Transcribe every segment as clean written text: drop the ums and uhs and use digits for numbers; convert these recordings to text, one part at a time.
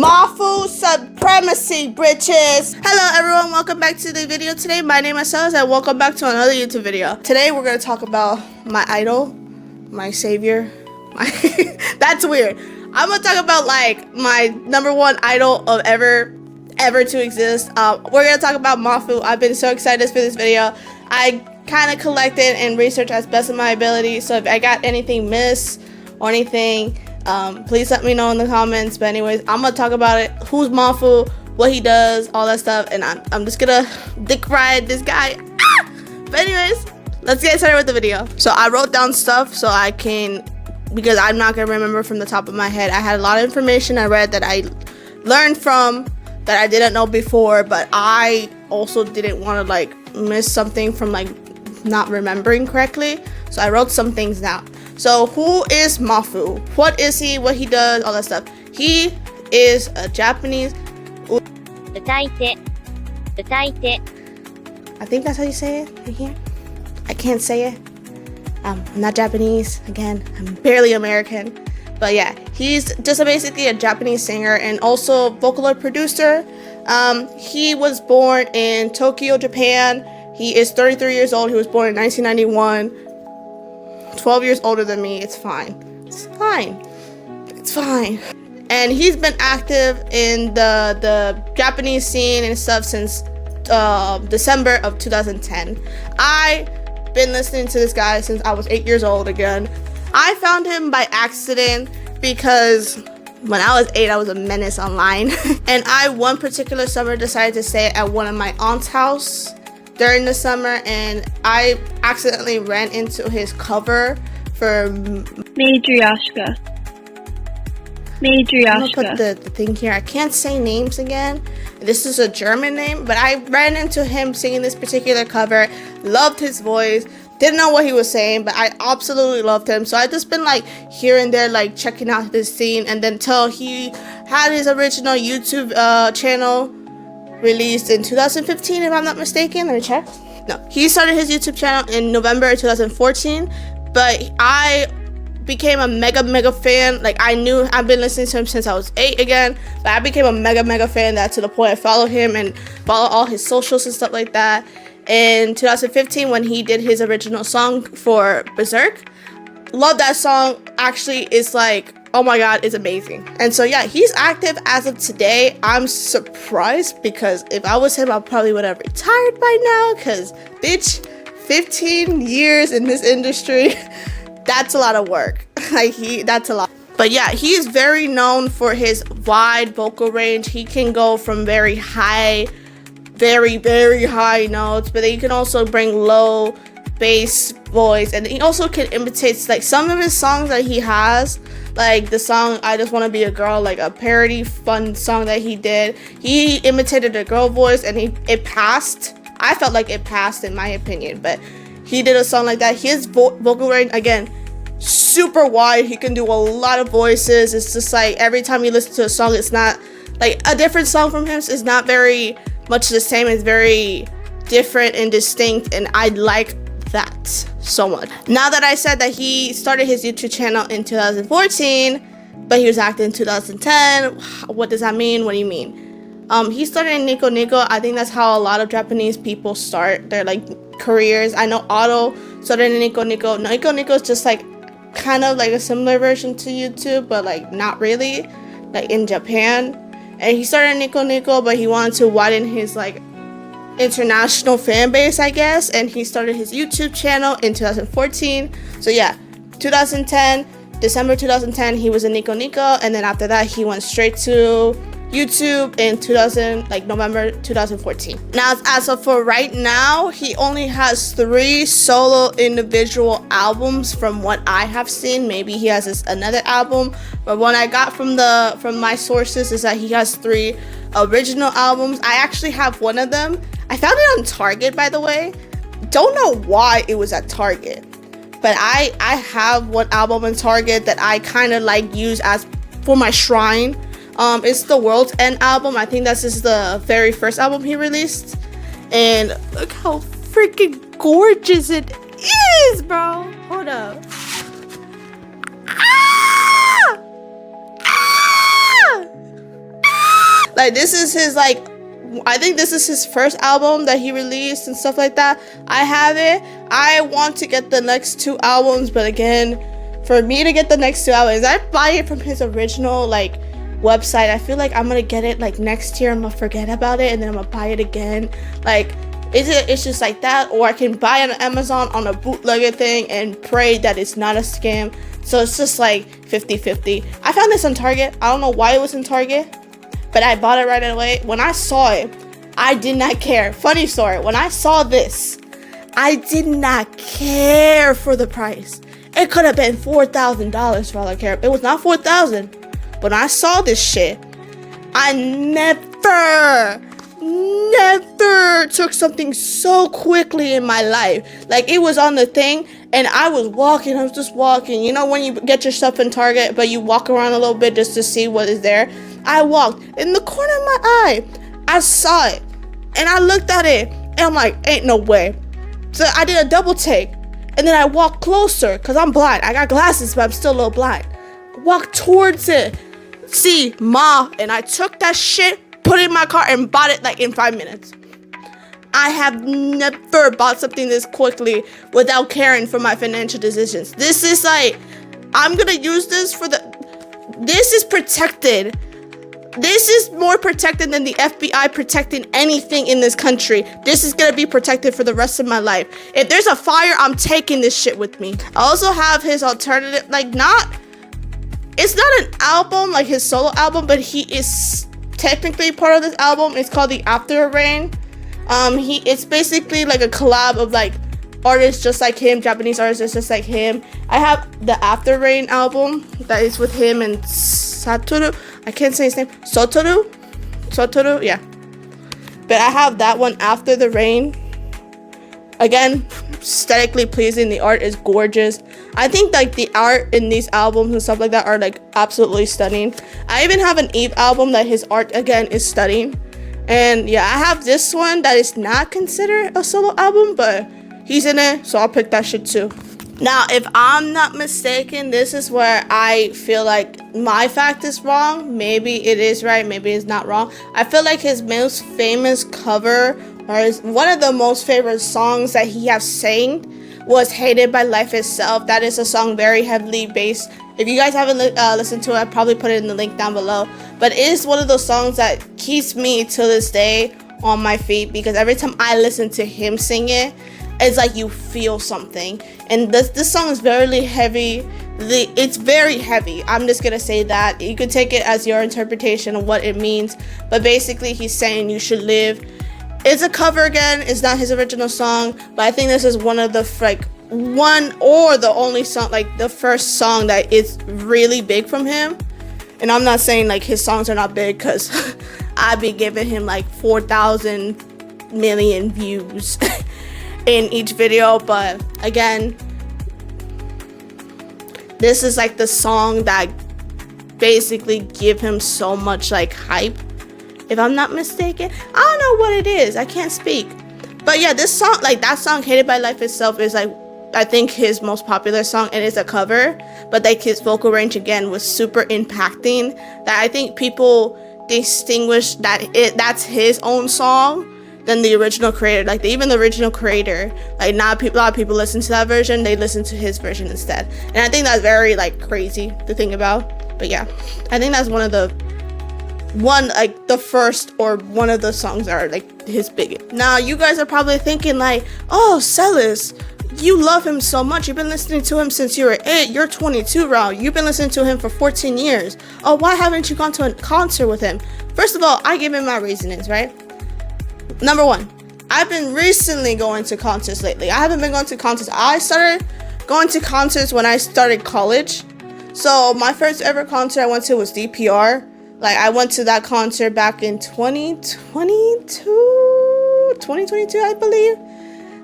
Mafu supremacy, bitches. Hello everyone, welcome back to the video today. My name is Celeste and welcome back to another YouTube video. Today we're going to talk about my idol, my savior. That's weird. I'm going to talk about like my #1 idol of ever to exist. We're going to talk about Mafu. I've been so excited for this video. I kind of collected and researched as best of my ability, so if I got anything missed or anything, please let me know in the comments. But anyways, I'm gonna talk about it. Who's Mafu, what he does, all that stuff, and I'm just gonna dick ride this guy. But anyways, let's get started with the video. So I wrote down stuff so I can, because I'm not gonna remember from the top of my head. I had a lot of information I read that I learned from that I didn't know before, but I also didn't want to like miss something from like not remembering correctly, so I wrote some things down. So who is Mafu? What is he? What he does? All that stuff. He is a Japanese. I think that's how you say it right here. I can't say it. I'm not Japanese. Again, I'm barely American. But yeah, he's just basically a Japanese singer and also vocaloid producer. He was born in Tokyo, Japan. He is 33 years old. He was born in 1991. 12 years older than me. It's fine. It's fine. It's fine. And he's been active in the Japanese scene and stuff since December of 2010. I've been listening to this guy since I was 8 years old again. I found him by accident because when I was 8, I was a menace online. And I, one particular summer, decided to stay at one of my aunt's house during the summer, and I accidentally ran into his cover for Matryoshka. I'm gonna put the thing here. I can't say names again. This is a German name, but I ran into him singing this particular cover. Loved his voice. Didn't know what he was saying, but I absolutely loved him. So I just been like here and there, like checking out this scene, and then till he had his original YouTube channel released in 2015, if I'm not mistaken. Let me check. No, he started his YouTube channel in November 2014, but I became a mega fan. Like, I've been listening to him since I was 8 again, but I became a mega fan, that to the point I followed him and follow all his socials and stuff like that. In 2015, when he did his original song for Berserk, love that song. Actually, it's like, oh my god, it's amazing. And so yeah, he's active as of today. I'm surprised, because if I was him, I probably would have retired by now, because bitch, 15 years in this industry, that's a lot of work. That's a lot. But yeah, he is very known for his wide vocal range. He can go from very high, very high notes, but then he can also bring low bass voice, and he also can imitate like some of his songs that he has, like the song I Just Want to Be a Girl, like a parody fun song that he did. He imitated a girl voice, and it passed. I felt like it passed in my opinion, but he did a song like that. His vocal range, again, super wide. He can do a lot of voices. It's just like every time you listen to a song, it's not like a different song from him. It's not very much the same. It's very different and distinct, and I like that so much. Now that I said that he started his YouTube channel in 2014, but he was active in 2010, what does that mean? What do you mean? He started in Nico Nico. I think that's how a lot of Japanese people start their like careers. I know Otto started in Nico Nico. Nico Nico is just like kind of like a similar version to YouTube, but like not really, like in Japan. And he started in Nico Nico, but he wanted to widen his like international fan base, I guess, and he started his YouTube channel in 2014. So yeah, 2010, December 2010, he was in Nico Nico, and then after that he went straight to YouTube in November 2014. Now, as of for right now, he only has 3 solo individual albums from what I have seen. Maybe he has another album, but what I got from my sources is that he has 3 original albums. I actually have one of them. I found it on Target, by the way. Don't know why it was at Target, but I have one album in Target that I kind of like use as for my shrine. It's the World's End album. I think this is the very first album he released, and look how freaking gorgeous it is, bro. Hold up. Ah! Ah! Like, this is his, like, I think this is his first album that he released and stuff like that. I have it. I want to get the next 2 albums, but again, for me to get the next 2 albums, I buy it from his original, like, website. I feel like I'm gonna get it, like, next year. I'm gonna forget about it, and then I'm gonna buy it again. Like, it's just like that, or I can buy it on Amazon on a bootlegger thing and pray that it's not a scam. So it's just like 50-50. I found this on Target. I don't know why it was in Target, but I bought it right away. When I saw it, I did not care. Funny story, when I saw this, I did not care for the price. It could have been $4,000 for all I care. It was not $4,000. But when I saw this shit, I never took something so quickly in my life. Like, it was on the thing, and I was just walking. You know when you get your stuff in Target, but you walk around a little bit just to see what is there? I walked. In the corner of my eye, I saw it, and I looked at it, and I'm like, ain't no way. So I did a double take, and then I walked closer, because I'm blind. I got glasses, but I'm still a little blind. Walked towards it. See, Ma, and I took that shit, put it in my car, and bought it like in 5 minutes. I have never bought something this quickly without caring for my financial decisions. This is like, I'm gonna use this this is protected. This is more protected than the FBI protecting anything in this country. This is gonna be protected for the rest of my life. If there's a fire, I'm taking this shit with me. I also have his alternative, it's not an album, like his solo album, but he is technically part of this album. It's called the After Rain. It's basically like a collab of like artists just like him, Japanese artists just like him. I have the After Rain album that is with him and Satoru. I can't say his name. Satoru, yeah. But I have that one, After the Rain. Again, aesthetically pleasing. The art is gorgeous. I think like the art in these albums and stuff like that are like absolutely stunning. I even have an Eve album that his art again is stunning. And yeah, I have this one that is not considered a solo album, but he's in it, so I'll pick that shit too. Now, if I'm not mistaken, this is where I feel like my fact is wrong. Maybe it is right, maybe it's not wrong. I feel like his most famous cover, or one of the most favorite songs that he has sang, was Hated by Life Itself. That is a song very heavily based. If you guys haven't listened to it, I'll probably put it in the link down below. But it is one of those songs that keeps me to this day on my feet, because every time I listen to him sing it, it's like you feel something. And this song is very heavy. It's very heavy. I'm just gonna say that. You could take it as your interpretation of what it means. But basically, he's saying you should live. It's a cover again. It's not his original song. But I think this is one of the one or the only song, like the first song that is really big from him. And I'm not saying like his songs are not big, because I'd be giving him like 4,000 million views in each video. But again, this is like the song that basically give him so much like hype, if I'm not mistaken. I don't know what it is, I can't speak. But yeah, this song, like that song Hated by Life Itself, is like I think his most popular song, and it's a cover, but like his vocal range again was super impacting, that I think people distinguish that that's his own song than the original creator. Like even the original creator, like not a lot of people listen to that version, they listen to his version instead. And I think that's very like crazy to think about. But yeah, I think that's one of the first or one of the songs that are like his biggest. Now you guys are probably thinking like, oh, Celis, you love him so much. You've been listening to him since you were 8. You're 22, Raul. You've been listening to him for 14 years. Oh, why haven't you gone to a concert with him? First of all, I give him my reasonings, right? Number one, I've been recently going to concerts lately. I haven't been going to concerts. I started going to concerts when I started college. So my first ever concert I went to was DPR. Like I went to that concert back in 2022, I believe.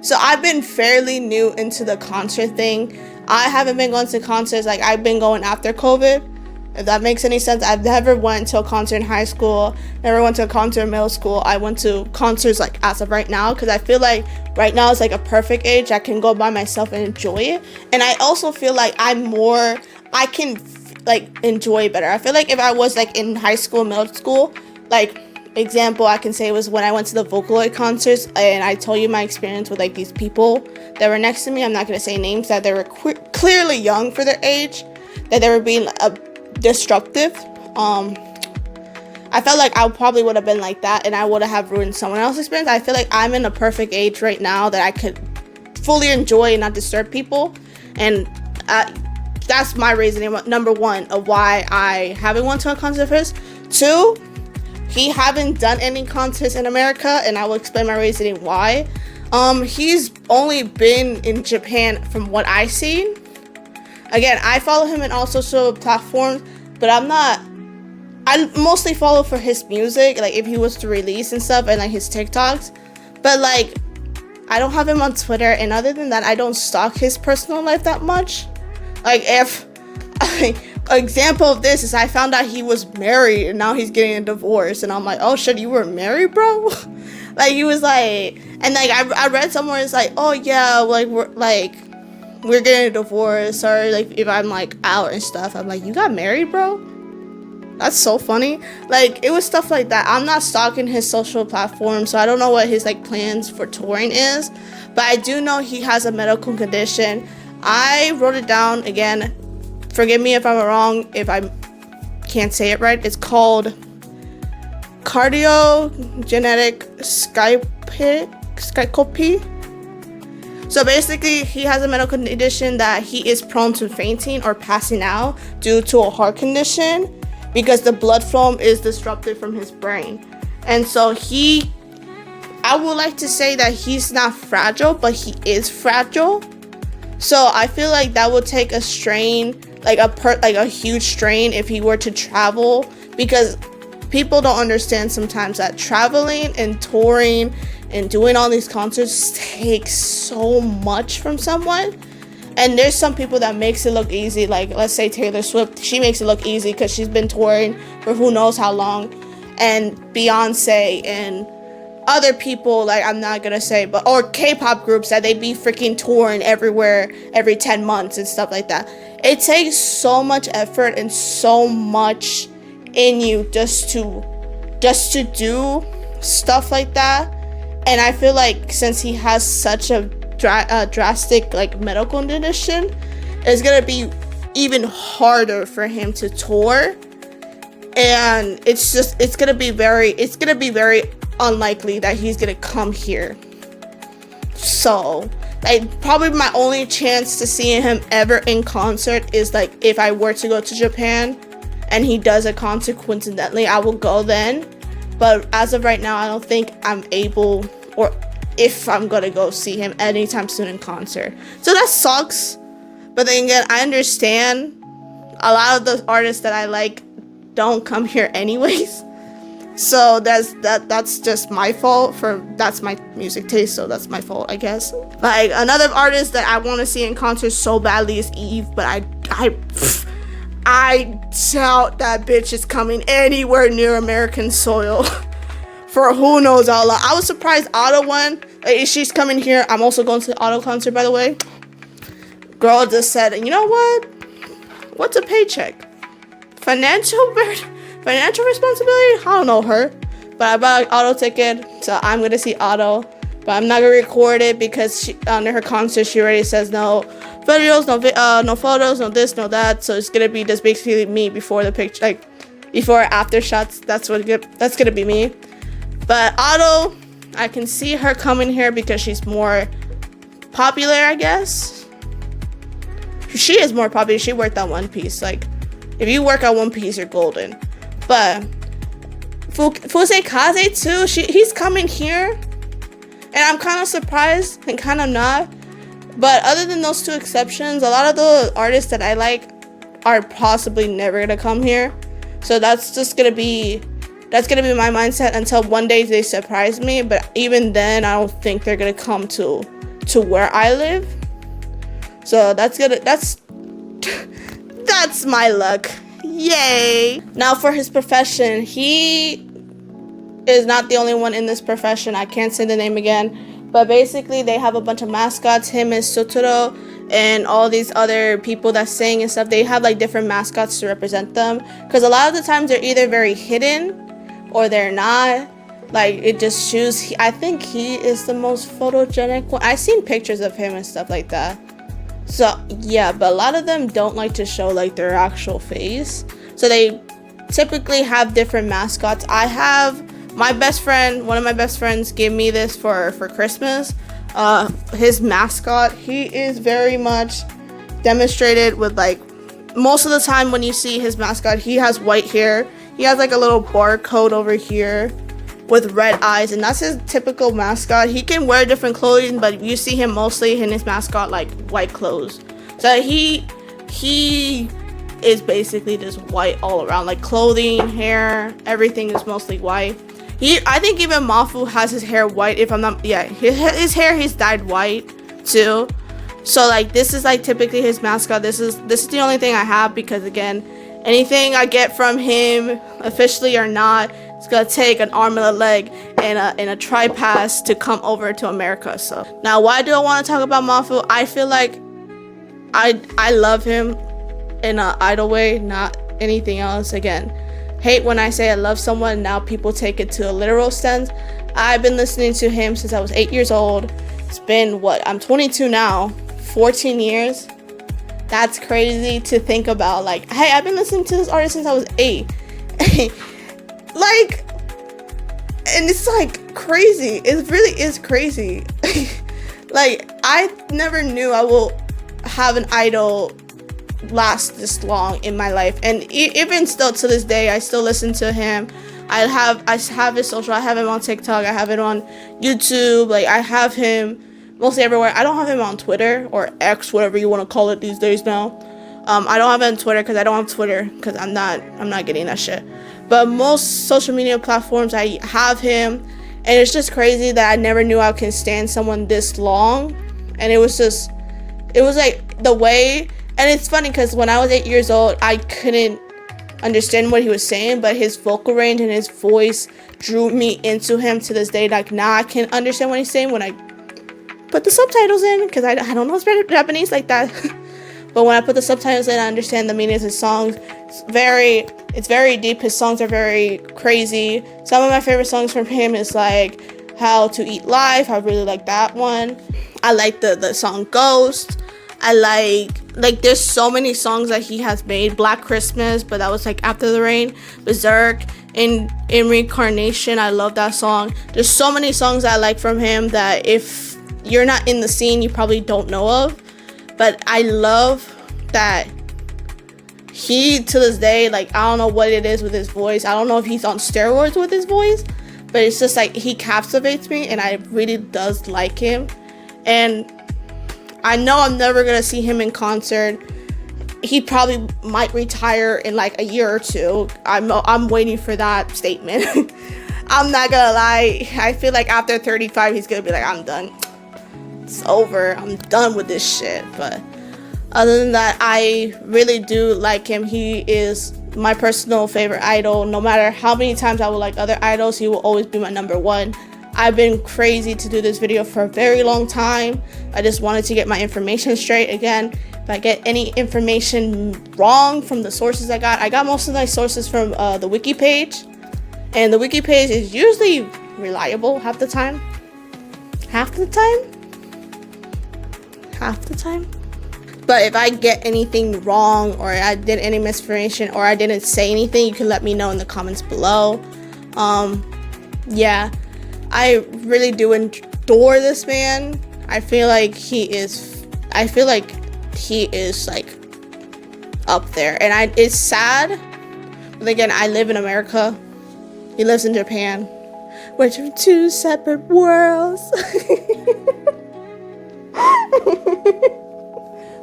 So I've been fairly new into the concert thing. I haven't been going to concerts, like I've been going after COVID, if that makes any sense. I've never went to a concert in high school, never went to a concert in middle school. I went to concerts like as of right now, because I feel like right now is like a perfect age. I can go by myself and enjoy it. And I also feel like I can like enjoy better. I feel like if I was like in high school, middle school, like, example I can say was when I went to the Vocaloid concerts, and I told you my experience with like these people that were next to me. I'm not gonna say names, that they were clearly young for their age, that they were being disruptive. I felt like I probably would have been like that, and I would have ruined someone else's experience. I feel like I'm in a perfect age right now that I could fully enjoy and not disturb people, and that's my reasoning. Number one of why I haven't went to a concert first. Two, he haven't done any concerts in America, and I will explain my reasoning why. He's only been in Japan from what I've seen. Again, I follow him in all social platforms, but I mostly follow for his music, like if he was to release and stuff, and like his TikToks. But like, I don't have him on Twitter, and other than that, I don't stalk his personal life that much. Like, if example of this is I found out he was married and now he's getting a divorce, and I'm like, oh shit, you were married, bro? Like, he was like, and like I read somewhere it's like, oh yeah, like we're getting a divorce, or like if I'm like out and stuff, I'm like, you got married, bro? That's so funny. Like, it was stuff like that. I'm not stalking his social platform, so I don't know what his like plans for touring is, but I do know he has a medical condition. I wrote it down again. Forgive me if I'm wrong, if I can't say it right. It's called cardiogenetic scopy. So basically, he has a medical condition that he is prone to fainting or passing out due to a heart condition, because the blood flow is disrupted from his brain. And so I would like to say that he's not fragile, but he is fragile. So I feel like that would take a strain, like a huge strain if he were to travel, because people don't understand sometimes that traveling and touring and doing all these concerts takes so much from someone. And there's some people that makes it look easy, like let's say Taylor Swift, she makes it look easy because she's been touring for who knows how long, and Beyonce and other people, like I'm not gonna say, but or K-pop groups that they be freaking touring everywhere every 10 months and stuff like that. It takes so much effort and so much in you just to do stuff like that. And I feel like since he has such a drastic like medical condition, it's gonna be even harder for him to tour, and it's gonna be very unlikely that he's gonna come here. So like, probably my only chance to see him ever in concert is like if I were to go to Japan and he does a concert coincidentally, I will go then. But as of right now, I don't think I'm able, or if I'm gonna go see him anytime soon in concert. So that sucks. But then again, I understand a lot of the artists that I like don't come here anyways. So that's just my fault, that's my music taste, so that's my fault, I guess. Like, another artist that I want to see in concert so badly is Eve, but I doubt that bitch is coming anywhere near American soil for who knows how long. I was surprised Otto won. She's coming here. I'm also going to the Otto concert, by the way. Girl just said, you know what? What's a paycheck? Financial responsibility? I don't know her. But I bought an Otto ticket, so I'm going to see Otto. But I'm not going to record it because under her concert, she already says no videos, no photos, no this, no that. So it's going to be just basically me before the picture, like before after shots. That's going to be me. But Otto, I can see her coming here because she's more popular, I guess. She is more popular. She worked on One Piece. Like, if you work on One Piece, you're golden. But Fuse Kaze too, he's coming here. And I'm kind of surprised and kind of not. But other than those two exceptions, a lot of the artists that I like are possibly never going to come here. So that's going to be my mindset until one day they surprise me. But even then, I don't think they're going to come to where I live. So that's my luck. Yay! Now for his profession, he is not the only one in this profession. I can't say the name again, but basically they have a bunch of mascots. Him and Sotoro and all these other people that sing and stuff, they have like different mascots to represent them, because a lot of the times they're either very hidden, or they're not. Like, it just shows. I think he is the most photogenic one. I've seen pictures of him and stuff like that. So yeah, but a lot of them don't like to show like their actual face. So they typically have different mascots. I have my best friend, one of my best friends gave me this for Christmas. His mascot, he is very much demonstrated with, like, most of the time when you see his mascot, he has white hair. He has like a little barcode over here with red eyes, and that's his typical mascot. He can wear different clothing, but you see him mostly in his mascot like white clothes. So he is basically just white all around, like clothing, hair, everything is mostly white. I think even Mafu has his hair white, if I'm not, yeah, his hair, he's dyed white too. So like, this is like typically his mascot. This is the only thing I have, because again, anything I get from him, officially or not, it's gonna take an arm and a leg and a tri-pass to come over to America. So now, why do I want to talk about Mafu? I feel like I love him in an idol way, not anything else. Again, hate when I say I love someone, now people take it to a literal sense. I've been listening to him since I was 8 years old. It's been, what, I'm 22 now, 14 years. That's crazy to think about. Like, hey, I've been listening to this artist since I was 8. Like, and it's like crazy. It really is crazy. Like, I never knew I will have an idol last this long in my life, and even still to this day, I still listen to him. I have his social. I have him on TikTok. I have it on YouTube. Like, I have him mostly everywhere. I don't have him on Twitter or X, whatever you want to call it these days now. I don't have him on Twitter because I don't have Twitter, because I'm not getting that shit. But most social media platforms, I have him, and it's just crazy that I never knew I can stand someone this long. And it was like the way. And it's funny because when I was 8 years old, I couldn't understand what he was saying, but his vocal range and his voice drew me into him to this day. Like, now I can understand what he's saying when I put the subtitles in, because I don't know Japanese like that. But when I put the subtitles in, I understand the meaning of his songs. It's very deep. His songs are very crazy. Some of my favorite songs from him is like How to Eat Life. I really like that one. I like the song Ghost. I like there's so many songs that he has made. Black Christmas, but that was like After the Rain. Berserk, in Reincarnation, I love that song. There's so many songs I like from him that if you're not in the scene, you probably don't know of. But I love that he, to this day, like, I don't know what it is with his voice. I don't know if he's on steroids with his voice, but it's just like, he captivates me, and I really does like him. And I know I'm never gonna see him in concert. He probably might retire in like a year or two. I'm waiting for that statement. I'm not gonna lie. I feel like after 35, he's gonna be like, I'm done. It's over. I'm done with this shit. But other than that, I really do like him. He is my personal favorite idol. No matter how many times I would like other idols, he will always be my number one. I've been crazy to do this video for a very long time. I just wanted to get my information straight. Again, if I get any information wrong from the sources I got most of my sources from the wiki page. And the wiki page is usually reliable half the time. But if I get anything wrong, or I did any misinformation, or I didn't say anything, you can let me know in the comments below. Yeah. I really do adore this man. I feel like he is like up there, and it's sad. But again, I live in America. He lives in Japan. We're from two separate worlds.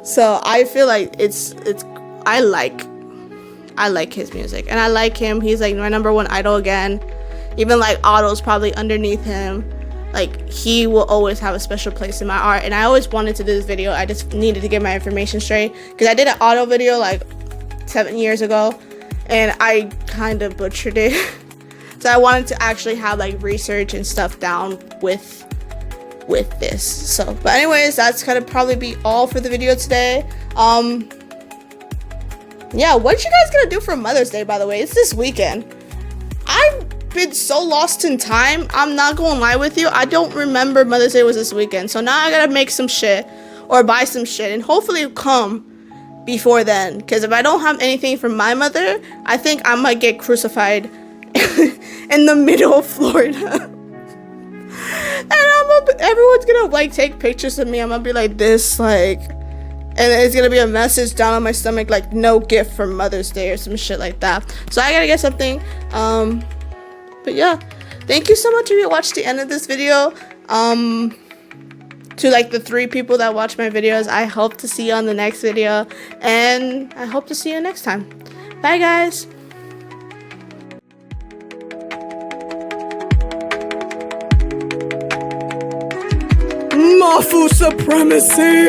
So I feel like I like his music, and I like him. He's like my number one idol again. Even like Otto's probably underneath him. Like, he will always have a special place in my art. And I always wanted to do this video. I just needed to get my information straight, because I did an Otto video like 7 years ago, and I kind of butchered it. So I wanted to actually have like research and stuff down with this. So, but anyways, that's gonna probably be all for the video today. Yeah, what you guys gonna do for Mother's Day, by the way? It's this weekend. I've been so lost in time. I'm not gonna lie with you. I don't remember Mother's Day was this weekend. So now I gotta make some shit or buy some shit, and hopefully it'll come before then. Because if I don't have anything from my mother, I think I might get crucified in the middle of Florida. And everyone's gonna like take pictures of me. I'm gonna be like this, like, and it's gonna be a message down on my stomach like no gift for Mother's Day or some shit like that. So I gotta get something. But yeah, thank you so much if you watched the end of this video. To like the 3 people that watch my videos, I hope to see you on the next video, and I hope to see you next time. Bye guys. Mafu supremacy!